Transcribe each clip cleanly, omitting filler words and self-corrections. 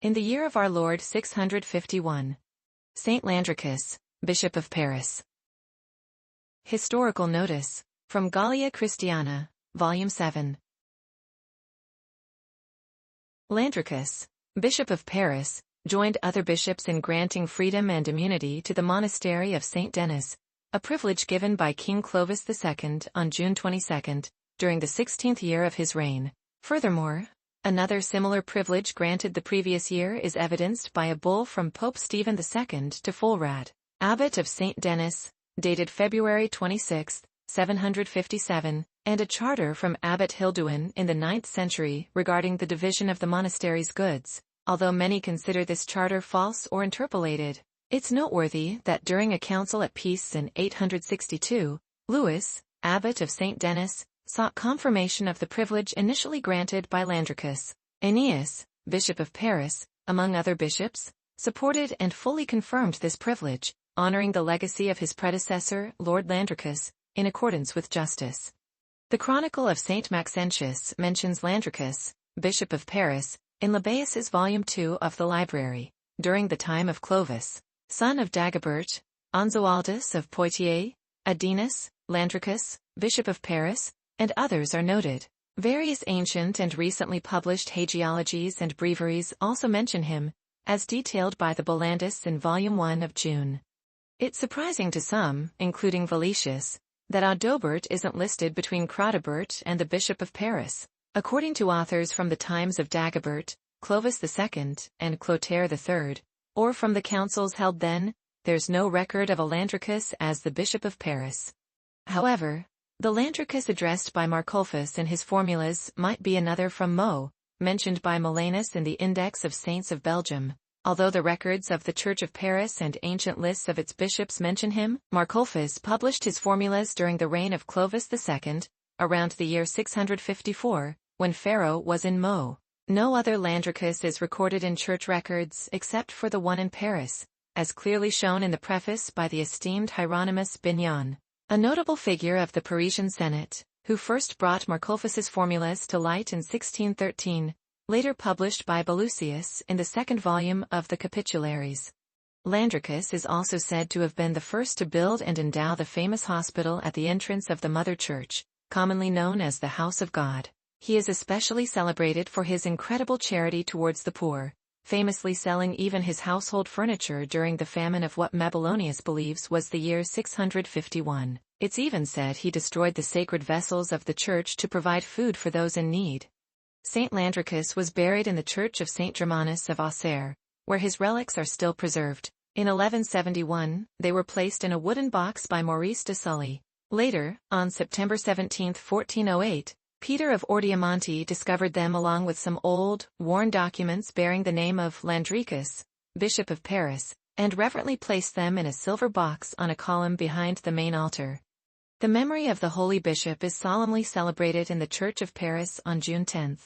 In the year of our Lord 651. Saint Landericus, Bishop of Paris. Historical notice, from Gallia Christiana, Volume 7. Landericus, Bishop of Paris, joined other bishops in granting freedom and immunity to the monastery of Saint Denis, a privilege given by King Clovis II on June 22, during the 16th year of his reign. Furthermore, another similar privilege granted the previous year is evidenced by a bull from Pope Stephen II to Fulrad, Abbot of Saint Denis, dated February 26, 757, and a charter from Abbot Hilduin in the 9th century regarding the division of the monastery's goods. Although many consider this charter false or interpolated, it's noteworthy that during a council at peace in 862, Louis, Abbot of Saint Denis, sought confirmation of the privilege initially granted by Landericus. Denis, Bishop of Paris, among other bishops, supported and fully confirmed this privilege, honoring the legacy of his predecessor, Lord Landericus, in accordance with justice. The Chronicle of Saint Maxentius mentions Landericus, Bishop of Paris, in Libeius's Volume 2 of the Library, during the time of Clovis, son of Dagobert, Onzoaldus of Poitiers, Denis, Landericus, Bishop of Paris, and others are noted. Various ancient and recently published hagiologies and breviaries also mention him, as detailed by the Bollandus in Volume 1 of June. It's surprising to some, including Valetius, that Adalbert isn't listed between Chrodebert and the Bishop of Paris. According to authors from the times of Dagobert, Clovis II, and Clotaire III, or from the councils held then, there's no record of a Landericus as the Bishop of Paris. However, the Landericus addressed by Marculfus in his formulas might be another from Meaux, mentioned by Molanus in the Index of Saints of Belgium. Although the records of the Church of Paris and ancient lists of its bishops mention him, Marculfus published his formulas during the reign of Clovis II, around the year 654, when Pharaoh was in Meaux. No other Landericus is recorded in church records except for the one in Paris, as clearly shown in the preface by the esteemed Hieronymus Bignon, a notable figure of the Parisian Senate, who first brought Marculfus's formulas to light in 1613, later published by Bellucius in the second volume of the Capitularies. Landericus is also said to have been the first to build and endow the famous hospital at the entrance of the Mother Church, commonly known as the House of God. He is especially celebrated for his incredible charity towards the poor, famously selling even his household furniture during the famine of what Mabillonius believes was the year 651. It's even said he destroyed the sacred vessels of the church to provide food for those in need. Saint Landericus was buried in the church of Saint Germanus of Auxerre, where his relics are still preserved. In 1171, they were placed in a wooden box by Maurice de Sully. Later, on September 17, 1408, Peter of Ordiamonte discovered them along with some old, worn documents bearing the name of Landericus, Bishop of Paris, and reverently placed them in a silver box on a column behind the main altar. The memory of the holy bishop is solemnly celebrated in the Church of Paris on June 10.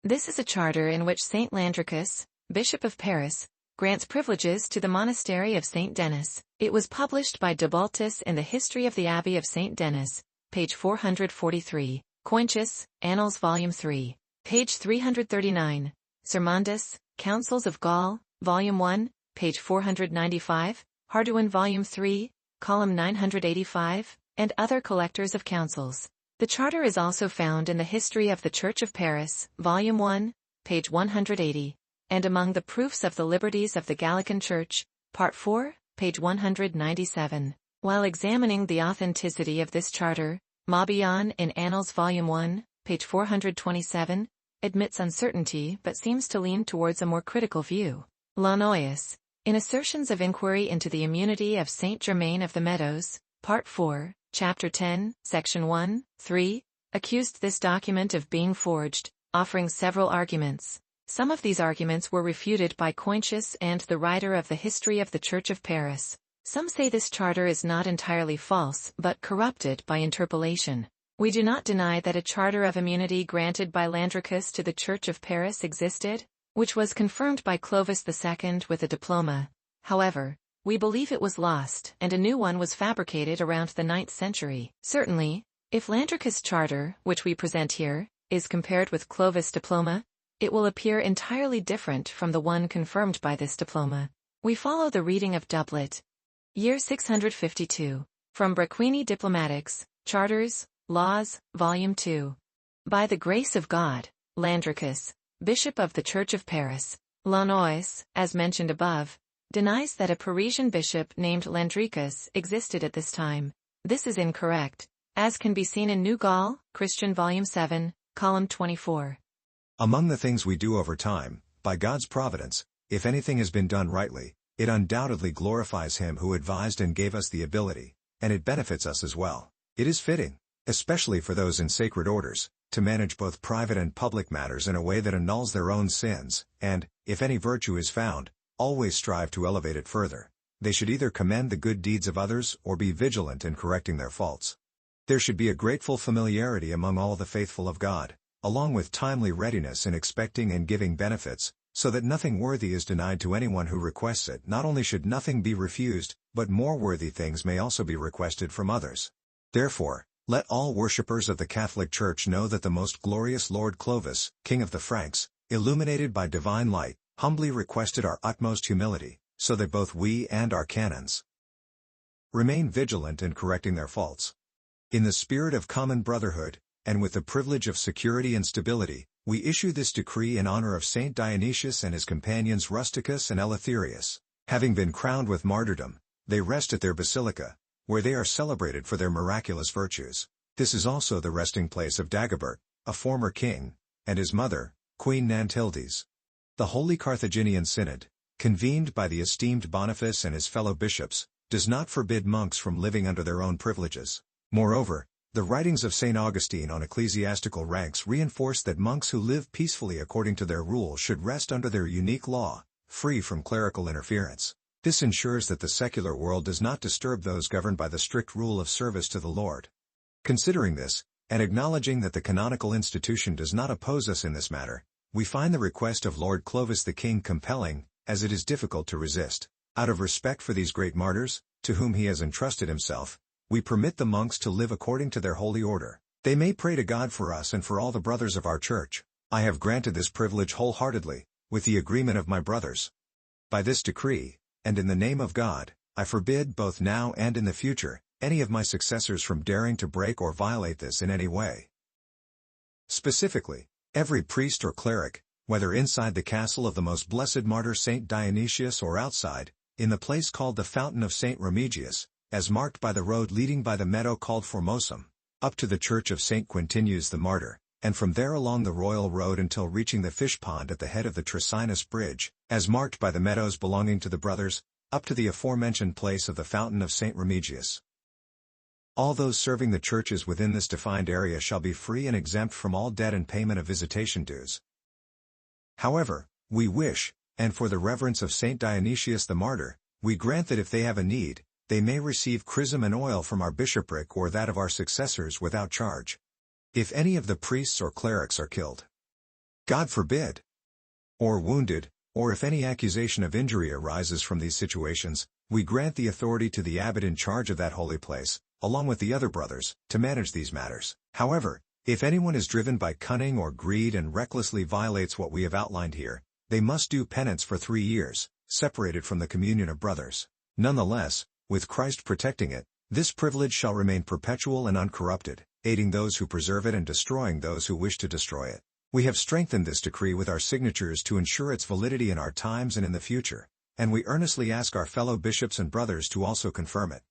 This is a charter in which Saint Landericus, Bishop of Paris, grants privileges to the monastery of Saint Denis. It was published by de Baltus in the History of the Abbey of Saint Denis, page 443. Cointius, Annals Volume 3, page 339, Sermondus, Councils of Gaul, Volume 1, page 495, Hardouin Volume 3, column 985, and other collectors of councils. The charter is also found in the History of the Church of Paris, Volume 1, page 180, and among the Proofs of the Liberties of the Gallican Church, Part 4, page 197. While examining the authenticity of this charter, Mabillon in Annals Volume 1, page 427, admits uncertainty but seems to lean towards a more critical view. Launoius, in Assertions of Inquiry into the Immunity of Saint Germain of the Meadows, Part 4, Chapter 10, Section 1, 3, accused this document of being forged, offering several arguments. Some of these arguments were refuted by Cointius and the writer of the History of the Church of Paris. Some say this charter is not entirely false but corrupted by interpolation. We do not deny that a charter of immunity granted by Landericus to the Church of Paris existed, which was confirmed by Clovis II with a diploma. However, we believe it was lost and a new one was fabricated around the 9th century. Certainly, if Landericus' charter, which we present here, is compared with Clovis' diploma, It will appear entirely different from the one confirmed by this diploma. We follow the reading of doublet. Year 652. From Braquini Diplomatics, Charters, Laws, Volume 2. By the grace of God, Landericus, Bishop of the Church of Paris, Lannois, as mentioned above, denies that a Parisian bishop named Landericus existed at this time. This is incorrect, as can be seen in New Gaul, Christian Volume 7, Column 24. Among the things we do over time, by God's providence, if anything has been done rightly, it undoubtedly glorifies Him who advised and gave us the ability, and it benefits us as well. It is fitting, especially for those in sacred orders, to manage both private and public matters in a way that annuls their own sins, and, if any virtue is found, always strive to elevate it further. They should either commend the good deeds of others or be vigilant in correcting their faults. There should be a grateful familiarity among all the faithful of God, along with timely readiness in expecting and giving benefits, so that nothing worthy is denied to anyone who requests it. Not only should nothing be refused, but more worthy things may also be requested from others. Therefore, let all worshippers of the Catholic Church know that the most glorious Lord Clovis, King of the Franks, illuminated by divine light, humbly requested our utmost humility, so that both we and our canons remain vigilant in correcting their faults. In the spirit of common brotherhood, and with the privilege of security and stability, we issue this decree in honor of Saint Dionysius and his companions Rusticus and Eleutherius. Having been crowned with martyrdom, they rest at their basilica, where they are celebrated for their miraculous virtues. This is also the resting place of Dagobert, a former king, and his mother, Queen Nantildes. The Holy Carthaginian Synod, convened by the esteemed Boniface and his fellow bishops, does not forbid monks from living under their own privileges. Moreover, the writings of St. Augustine on ecclesiastical ranks reinforce that monks who live peacefully according to their rule should rest under their unique law, free from clerical interference. This ensures that the secular world does not disturb those governed by the strict rule of service to the Lord. Considering this, and acknowledging that the canonical institution does not oppose us in this matter, we find the request of Lord Clovis the King compelling, as it is difficult to resist. Out of respect for these great martyrs, to whom he has entrusted himself, we permit the monks to live according to their holy order. They may pray to God for us and for all the brothers of our church. I have granted this privilege wholeheartedly, with the agreement of my brothers. By this decree, and in the name of God, I forbid both now and in the future, any of my successors from daring to break or violate this in any way. Specifically, every priest or cleric, whether inside the castle of the most blessed martyr Saint Dionysius or outside, in the place called the Fountain of Saint Remigius, as marked by the road leading by the meadow called Formosum, up to the church of Saint Quintinius the Martyr, and from there along the royal road until reaching the fish pond at the head of the Tricinus Bridge, as marked by the meadows belonging to the brothers, up to the aforementioned place of the Fountain of Saint Remigius. All those serving the churches within this defined area shall be free and exempt from all debt and payment of visitation dues. However, we wish, and for the reverence of Saint Dionysius the Martyr, we grant that if they have a need, they may receive chrism and oil from our bishopric or that of our successors without charge. If any of the priests or clerics are killed, God forbid, or wounded, or if any accusation of injury arises from these situations, we grant the authority to the abbot in charge of that holy place, along with the other brothers, to manage these matters. However, if anyone is driven by cunning or greed and recklessly violates what we have outlined here, they must do penance for 3 years, separated from the communion of brothers. Nonetheless, with Christ protecting it, this privilege shall remain perpetual and uncorrupted, aiding those who preserve it and destroying those who wish to destroy it. We have strengthened this decree with our signatures to ensure its validity in our times and in the future, and we earnestly ask our fellow bishops and brothers to also confirm it.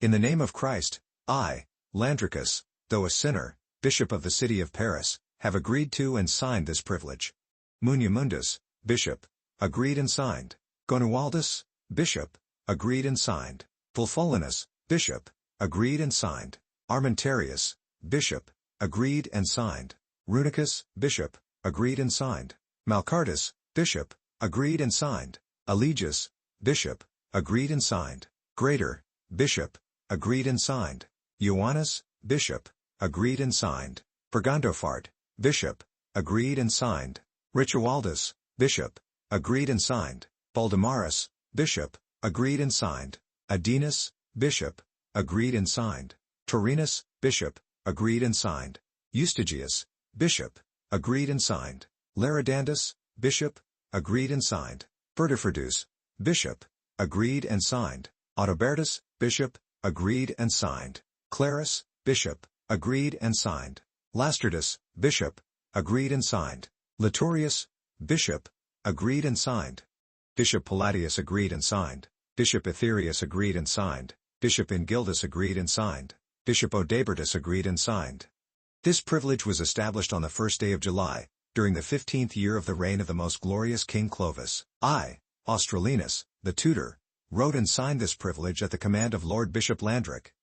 In the name of Christ, I, Landericus, though a sinner, Bishop of the city of Paris, have agreed to and signed this privilege. Muniamundus, Bishop, agreed and signed. Gonualdus, Bishop, agreed and signed. Pulpholinus, Bishop, agreed and signed. Armentarius, Bishop, agreed and signed. Runicus, Bishop, agreed and signed. Malcardus, Bishop, agreed and signed. Eligius, Bishop, agreed and signed. Greater, Bishop, agreed and signed. Ioannis, Bishop, agreed and signed. Purgandofart, Bishop, agreed and signed. Ritualdus, Bishop, agreed and signed. Baldemarus, Bishop, agreed and signed. Adenis, Bishop, agreed and signed. Taurinus, Bishop, agreed and signed. Eustachius, Bishop, agreed and signed. Laridandus, bishop, agreed and signed. Ferdiferdus, bishop, agreed and signed. Autobertus, bishop, agreed and signed. Clarus, bishop, agreed and signed. Lastardus, bishop, agreed and signed. Litorius, bishop, agreed and signed. Bishop Palladius agreed and signed. Bishop Aetherius agreed and signed. Bishop Ingildus agreed and signed. Bishop Odebertus agreed and signed. This privilege was established on the 1st day of July, during the 15th year of the reign of the most glorious King Clovis. I, Australinus, the tutor, wrote and signed this privilege at the command of Lord Bishop Landric.